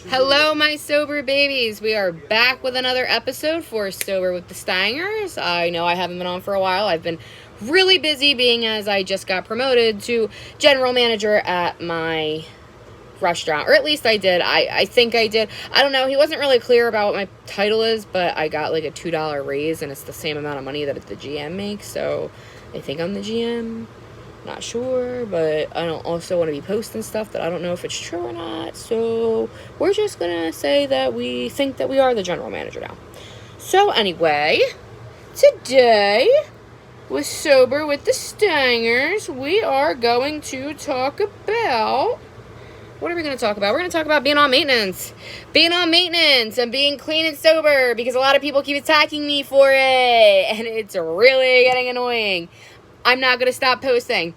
Hello, my sober babies. We are back with another episode for Sober with the Stangers. I know I haven't been on for a while. I've been really busy being as I just got promoted to general manager at my restaurant. Or at least I did. I think I did. I don't know. He wasn't really clear about what my title is, but I got like a $2 raise and it's the same amount of money that the GM makes. So I think I'm the GM. Not sure, but I don't also want to be posting stuff that I don't know if it's true or not. So we're just gonna say that we think that we are the general manager now. So anyway, today with Sober with the Stangers, we are going to talk about, what are we going to talk about? We're going to talk about being on maintenance. Being on maintenance and being clean and sober, because a lot of people keep attacking me for it and it's really getting annoying. I'm not going to stop posting.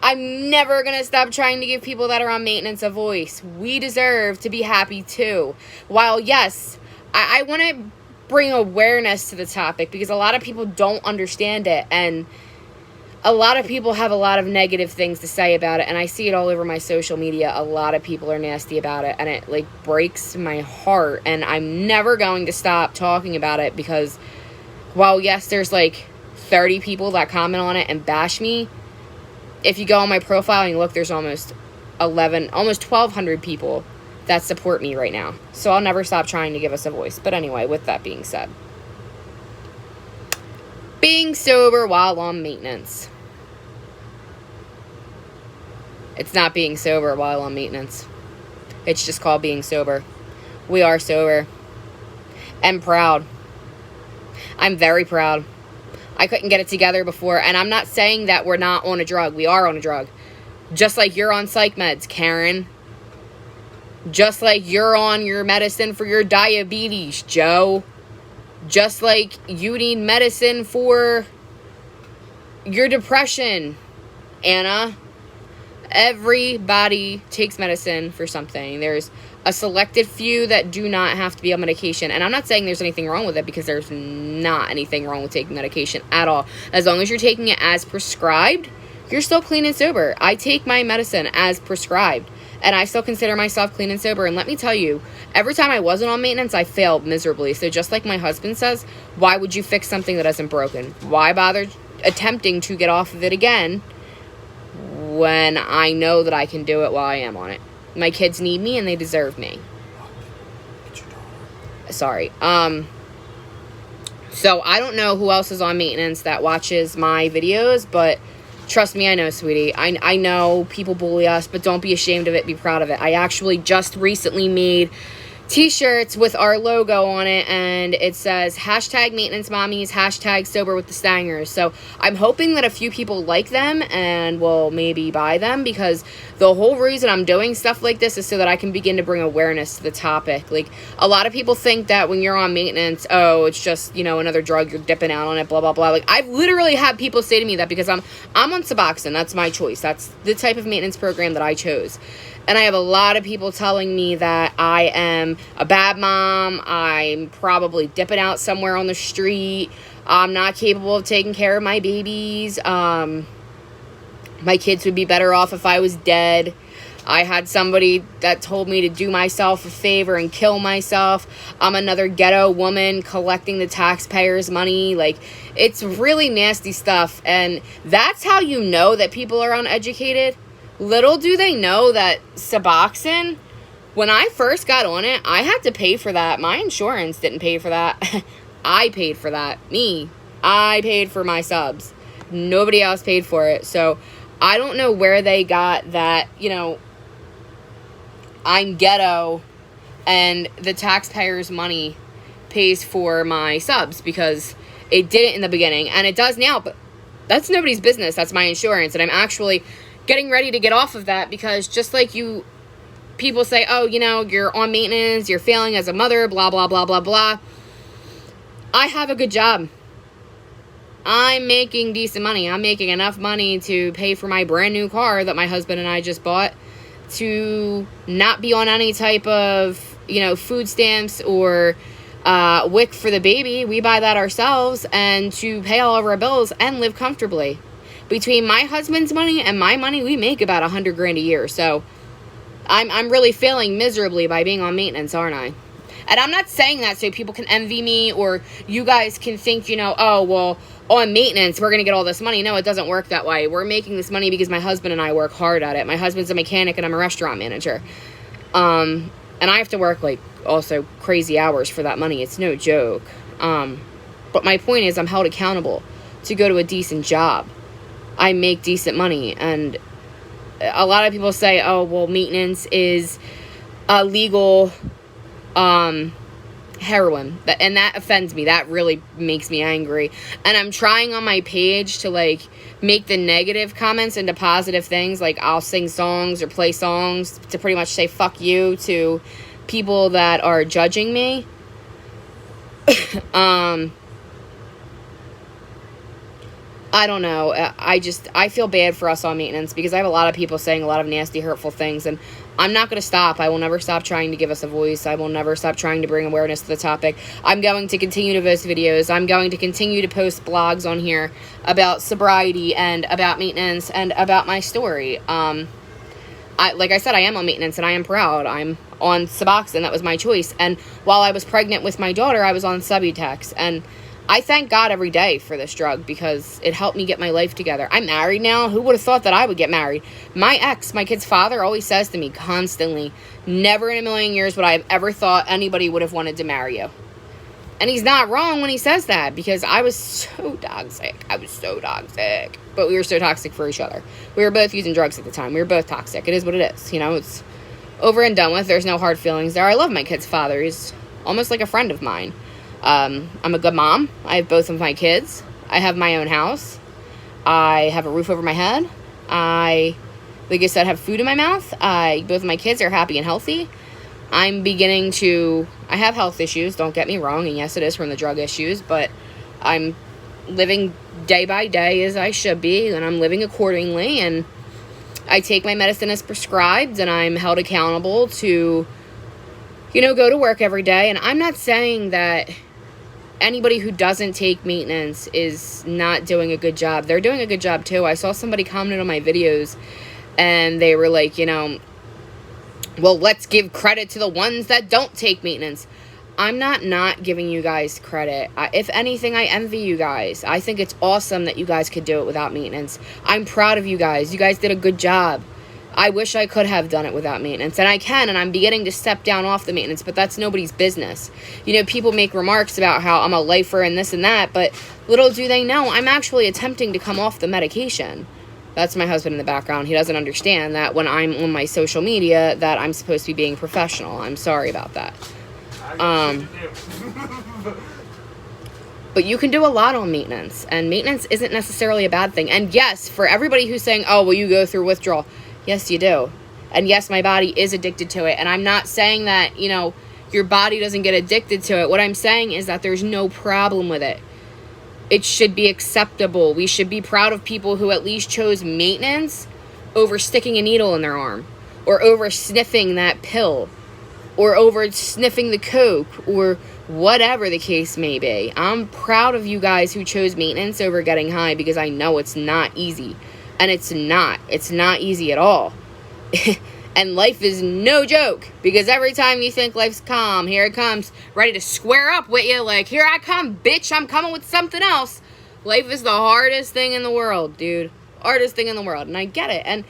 I'm never going to stop trying to give people that are on maintenance a voice. We deserve to be happy too. While yes, I want to bring awareness to the topic because a lot of people don't understand it, and a lot of people have a lot of negative things to say about it, and I see it all over my social media. A lot of people are nasty about it, and it like breaks my heart, and I'm never going to stop talking about it because while yes, there's like 30 people that comment on it and bash me, if you go on my profile and you look, there's almost 1,200 people that support me right now. So I'll never stop trying to give us a voice. But anyway, with that being said, being sober while on maintenance. It's not being sober while on maintenance. It's just called being sober. We are sober. And proud. I'm very proud. I couldn't get it together before, and I'm not saying that we're not on a drug. We are on a drug. Just like you're on psych meds, Karen. Just like you're on your medicine for your diabetes, Joe. Just like you need medicine for your depression, Anna. Everybody takes medicine for something. There's a selected few that do not have to be on medication. And I'm not saying there's anything wrong with it, because there's not anything wrong with taking medication at all. As long as you're taking it as prescribed, you're still clean and sober. I take my medicine as prescribed, and I still consider myself clean and sober. And let me tell you, every time I wasn't on maintenance, I failed miserably. So just like my husband says, why would you fix something that isn't broken? Why bother attempting to get off of it again when I know that I can do it while I am on it? My kids need me and they deserve me. Sorry. So I don't know who else is on maintenance that watches my videos, but trust me, I know, sweetie. I know people bully us, but don't be ashamed of it. Be proud of it. I actually just recently made t-shirts with our logo on it, and it says hashtag maintenance mommies, hashtag sober with the Stangers. So I'm hoping that a few people like them and will maybe buy them, because the whole reason I'm doing stuff like this is so that I can begin to bring awareness to the topic. Like, a lot of people think that when you're on maintenance, oh, it's just, you know, another drug, you're dipping out on it, blah, blah, blah. Like, I've literally had people say to me that because I'm on Suboxone. That's my choice. That's the type of maintenance program that I chose. And I have a lot of people telling me that I am a bad mom, I'm probably dipping out somewhere on the street, I'm not capable of taking care of my babies, my kids would be better off if I was dead. I had somebody that told me to do myself a favor and kill myself. I'm another ghetto woman collecting the taxpayers' money. Like, it's really nasty stuff. And that's how you know that people are uneducated. Little do they know that Suboxone, when I first got on it, I had to pay for that. My insurance didn't pay for that. I paid for that. I paid for my subs. Nobody else paid for it. So I don't know where they got that, you know, I'm ghetto and the taxpayers' money pays for my subs, because it didn't in the beginning and it does now, but that's nobody's business. That's my insurance. And I'm actually getting ready to get off of that, because just like you people say, oh, you know, you're on maintenance, you're failing as a mother, blah, blah, blah, blah, blah. I have a good job. I'm making decent money. I'm making enough money to pay for my brand new car that my husband and I just bought, to not be on any type of, you know, food stamps or WIC for the baby. We buy that ourselves, and to pay all of our bills and live comfortably. Between my husband's money and my money, we make about $100,000 a year. So I'm really failing miserably by being on maintenance, aren't I? And I'm not saying that so people can envy me or you guys can think, you know, oh, well, on maintenance, we're going to get all this money. No, it doesn't work that way. We're making this money because my husband and I work hard at it. My husband's a mechanic and I'm a restaurant manager. And I have to work, like, also crazy hours for that money. It's no joke. But my point is I'm held accountable to go to a decent job. I make decent money. And a lot of people say, oh, well, maintenance is illegal heroin, and that offends me. That really makes me angry. And I'm trying on my page to, like, make the negative comments into positive things. Like, I'll sing songs or play songs to pretty much say fuck you to people that are judging me. I don't know. I feel bad for us on maintenance because I have a lot of people saying a lot of nasty, hurtful things, and I'm not going to stop. I will never stop trying to give us a voice. I will never stop trying to bring awareness to the topic. I'm going to continue to post videos. I'm going to continue to post blogs on here about sobriety and about maintenance and about my story. Like I said, I am on maintenance and I am proud. I'm on Suboxone. That was my choice. And while I was pregnant with my daughter, I was on Subutex. And I thank God every day for this drug because it helped me get my life together. I'm married now. Who would have thought that I would get married? My ex, my kid's father, always says to me constantly, never in a million years would I have ever thought anybody would have wanted to marry you. And he's not wrong when he says that because I was so toxic. But we were so toxic for each other. We were both using drugs at the time. We were both toxic. It is what it is. You know, it's over and done with. There's no hard feelings there. I love my kid's father. He's almost like a friend of mine. I'm a good mom. I have both of my kids. I have my own house. I have a roof over my head. Like I said, have food in my mouth. Both of my kids are happy and healthy. I have health issues, don't get me wrong, and yes, it is from the drug issues, but I'm living day by day as I should be, and I'm living accordingly, and I take my medicine as prescribed, and I'm held accountable to, you know, go to work every day. And I'm not saying that anybody who doesn't take maintenance is not doing a good job. They're doing a good job too. I saw somebody comment on my videos and they were like, you know, well, let's give credit to the ones that don't take maintenance. I'm not giving you guys credit. If anything, I envy you guys. I think it's awesome that you guys could do it without maintenance. I'm proud of you guys. You guys did a good job. I wish I could have done it without maintenance, and I can, and I'm beginning to step down off the maintenance, but that's nobody's business. You know, people make remarks about how I'm a lifer and this and that, but little do they know, I'm actually attempting to come off the medication. That's my husband in the background. He doesn't understand that when I'm on my social media that I'm supposed to be being professional. I'm sorry about that. But you can do a lot on maintenance, and maintenance isn't necessarily a bad thing. And yes, for everybody who's saying, oh, well, you go through withdrawal. Yes, you do. And yes, my body is addicted to it. And I'm not saying that, you know, your body doesn't get addicted to it. What I'm saying is that there's no problem with it. It should be acceptable. We should be proud of people who at least chose maintenance over sticking a needle in their arm, or over sniffing that pill, or over sniffing the coke, or whatever the case may be. I'm proud of you guys who chose maintenance over getting high because I know it's not easy. And it's not easy at all. And life is no joke, because every time you think life's calm, here it comes, ready to square up with you, like, here I come, bitch, I'm coming with something else. Life is the hardest thing in the world, dude. Hardest thing in the world, and I get it. And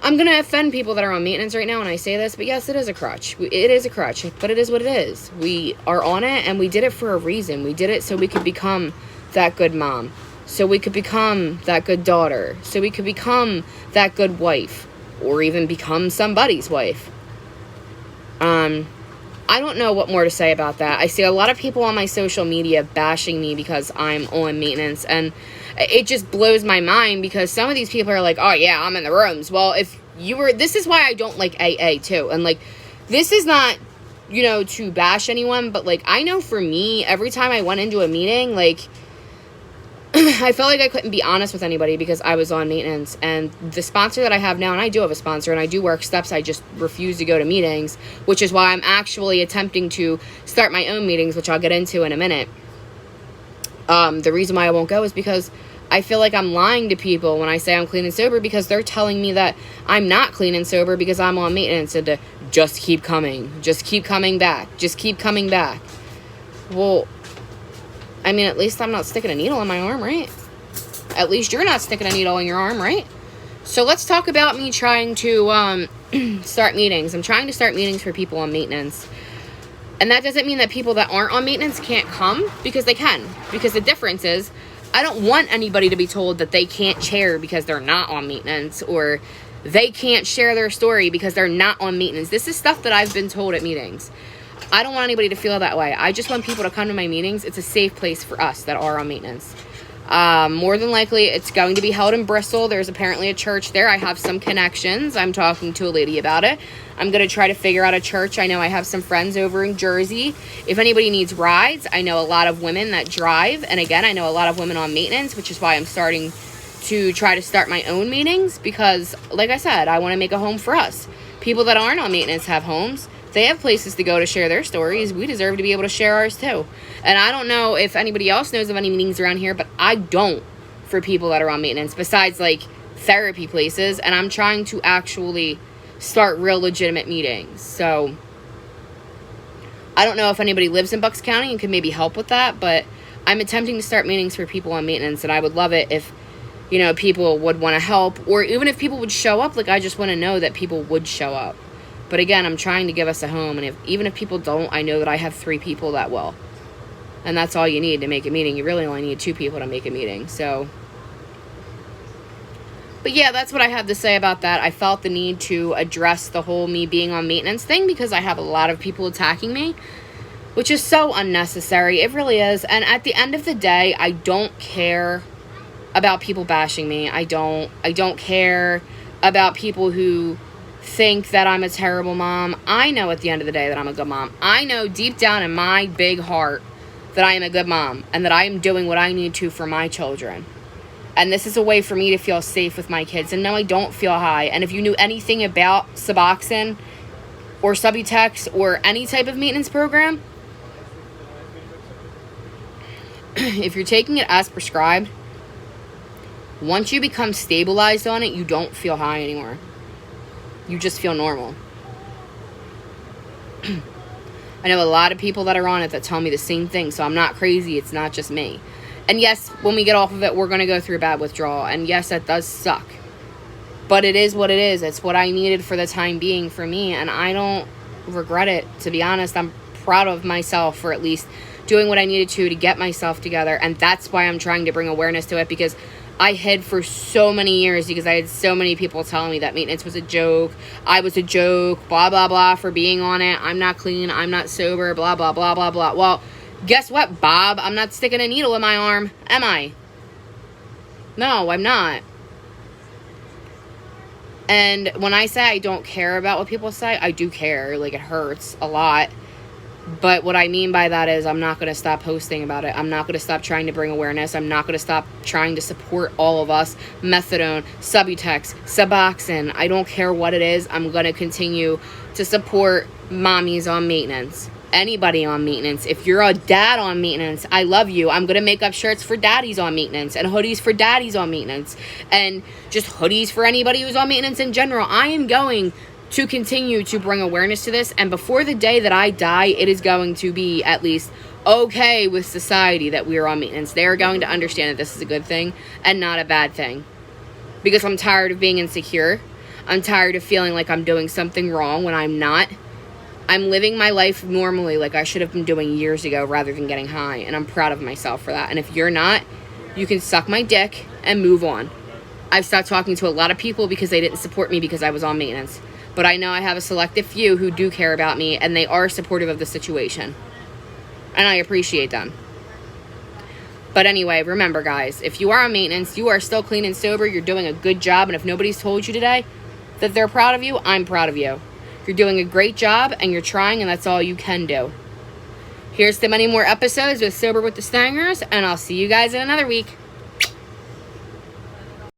I'm going to offend people that are on maintenance right now when I say this, but yes, it is a crutch. It is a crutch, but it is what it is. We are on it, and we did it for a reason. We did it so we could become that good mom. So we could become that good daughter. So we could become that good wife. Or even become somebody's wife. I don't know what more to say about that. I see a lot of people on my social media bashing me because I'm on maintenance. And it just blows my mind because some of these people are like, oh yeah, I'm in the rooms. Well, if you were... This is why I don't like AA too. And like, this is not, you know, to bash anyone. But like, I know for me, every time I went into a meeting, like... I felt like I couldn't be honest with anybody because I was on maintenance. And the sponsor that I have now, and I do have a sponsor, and I do work steps, I just refuse to go to meetings, which is why I'm actually attempting to start my own meetings, which I'll get into in a minute. The reason why I won't go is because I feel like I'm lying to people when I say I'm clean and sober, because they're telling me that I'm not clean and sober because I'm on maintenance, and to just keep coming back, just keep coming back. Well, I mean, at least I'm not sticking a needle in my arm, right? At least you're not sticking a needle in your arm, right? So let's talk about me trying to start meetings. I'm trying to start meetings for people on maintenance. And that doesn't mean that people that aren't on maintenance can't come, because they can. Because the difference is, I don't want anybody to be told that they can't share because they're not on maintenance, or they can't share their story because they're not on maintenance. This is stuff that I've been told at meetings. I don't want anybody to feel that way. I just want people to come to my meetings. It's a safe place for us that are on maintenance. More than likely, it's going to be held in Bristol. There's apparently a church there. I have some connections. I'm talking to a lady about it. I'm going to try to figure out a church. I know I have some friends over in Jersey. If anybody needs rides, I know a lot of women that drive. And again, I know a lot of women on maintenance, which is why I'm starting to try to start my own meetings, because, like I said, I want to make a home for us. People that aren't on maintenance have homes. They have places to go to share their stories. We deserve to be able to share ours too. And I don't know if anybody else knows of any meetings around here, but I don't, for people that are on maintenance, besides like therapy places. And I'm trying to actually start real legitimate meetings. So I don't know if anybody lives in Bucks County and can maybe help with that, but I'm attempting to start meetings for people on maintenance. And I would love it if, you know, people would want to help, or even if people would show up. Like, I just want to know that people would show up. But again, I'm trying to give us a home, and even if people don't, I know that I have 3 people that will. And that's all you need to make a meeting. You really only need 2 people to make a meeting. So, but yeah, that's what I have to say about that. I felt the need to address the whole me being on maintenance thing, because I have a lot of people attacking me, which is so unnecessary. It really is. And at the end of the day, I don't care about people bashing me. I don't care about people who think that I'm a terrible mom. I know at the end of the day that I'm a good mom. I know deep down in my big heart that I am a good mom, and that I am doing what I need to for my children. And this is a way for me to feel safe with my kids. And no, I don't feel high. And if you knew anything about Suboxone or Subutex or any type of maintenance program, if you're taking it as prescribed, once you become stabilized on it, you don't feel high anymore. You just feel normal. I know a lot of people that are on it that tell me the same thing, so I'm not crazy. It's not just me. And yes, when we get off of it, we're going to go through a bad withdrawal. And yes, that does suck. But it is what it is. It's what I needed for the time being for me. And I don't regret it, to be honest. I'm proud of myself for at least doing what I needed to get myself together. And that's why I'm trying to bring awareness to it, because I hid for so many years, because I had so many people telling me that maintenance was a joke. I was a joke, blah, blah, blah, for being on it. I'm not clean. I'm not sober, blah, blah, blah, blah, blah. Well, guess what, Bob? I'm not sticking a needle in my arm, am I? No, I'm not. And when I say I don't care about what people say, I do care. Like, it hurts a lot. But what I mean by that is I'm not going to stop posting about it. I'm not going to stop trying to bring awareness. I'm not going to stop trying to support all of us. Methadone, Subutex, Suboxone. I don't care what it is. I'm going to continue to support mommies on maintenance. Anybody on maintenance. If you're a dad on maintenance, I love you. I'm going to make up shirts for daddies on maintenance, and hoodies for daddies on maintenance, and just hoodies for anybody who's on maintenance in general. I am going to continue to bring awareness to this, and before the day that I die, it is going to be at least okay with society that we are on maintenance. They are going to understand that this is a good thing and not a bad thing, because I'm tired of being insecure. I'm tired of feeling like I'm doing something wrong when I'm not. I'm living my life normally, like I should have been doing years ago, rather than getting high, and I'm proud of myself for that. And if you're not, you can suck my dick and move on. I've stopped talking to a lot of people because they didn't support me because I was on maintenance. But I know I have a selective few who do care about me, and they are supportive of the situation. And I appreciate them. But anyway, remember, guys, if you are on maintenance, you are still clean and sober, you're doing a good job, and if nobody's told you today that they're proud of you, I'm proud of you. You're doing a great job, and you're trying, and that's all you can do. Here's to many more episodes with Sober with the Stangers, and I'll see you guys in another week.